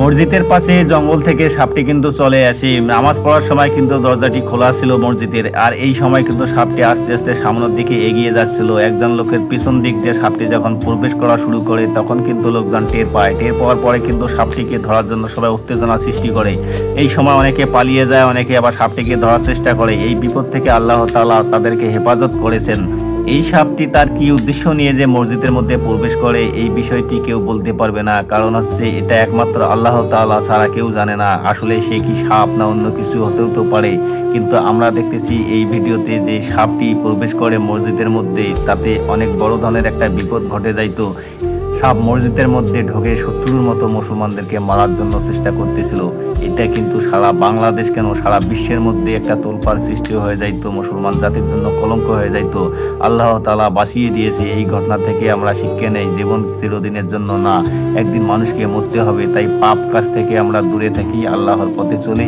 মসজিদের পাশে জঙ্গল থেকে সাপটি কিন্তু চলে আসে। নামাজ পড়ার সময় কিন্তু দরজাটি খোলা ছিল মসজিদের, আর এই সময় কিন্তু সাপটি আস্তে আস্তে সামনের দিকে এগিয়ে যাচ্ছিল। একজন লোকের পিছন দিক দিয়ে সাপটি যখন প্রবেশ করা শুরু করে তখন কিন্তু লোকজন টের পায়। টের পাওয়ার পরে কিন্তু সাপটিকে ধরার জন্য সবাই উত্তেজনা সৃষ্টি করে। এই সময় অনেকে পালিয়ে যায়, অনেকে আবার সাপটিকে ধরার চেষ্টা করে। এই বিপদ থেকে আল্লাহ তাআলা তাদেরকে হেফাজত করেছেন। এই সাপটি তার কি উদ্দেশ্য নিয়ে যে মসজিদের মধ্যে প্রবেশ করে এই বিষয়টি কেউ বলতে পারবে না, কারণ হচ্ছে এটা একমাত্র আল্লাহ তাআলা ছাড়া কেউ জানে না আসলে সে কি সাপ না অন্য কিছু হতেও তো পারে। কিন্তু আমরা দেখতেছি এই ভিডিওতে যে সাপটি প্রবেশ করে মসজিদের মধ্যে, তাতে অনেক বড় ধরনের একটা বিপদ ঘটে যাইতো। সাপ মসজিদের মধ্যে ঢোকে শত্রুর মতো মুসলমানদেরকে মারার জন্য চেষ্টা করতেছিল। এটা কিন্তু সারা বাংলাদেশ কেন সারা বিশ্বের মধ্যে একটা তোলপাড় সৃষ্টি হয়ে যাইতো, মুসলমান জাতির জন্য কলঙ্ক হয়ে যাইতো। আল্লাহ তাআলা বাঁচিয়ে দিয়েছে। এই ঘটনা থেকে আমরা শিক্ষা নেই, জীবন চিরদিনের জন্য না, একদিন মানুষকে মরতে হবে। তাই পাপ কাজ থেকে আমরা দূরে থাকি, আল্লাহর পথে চলি।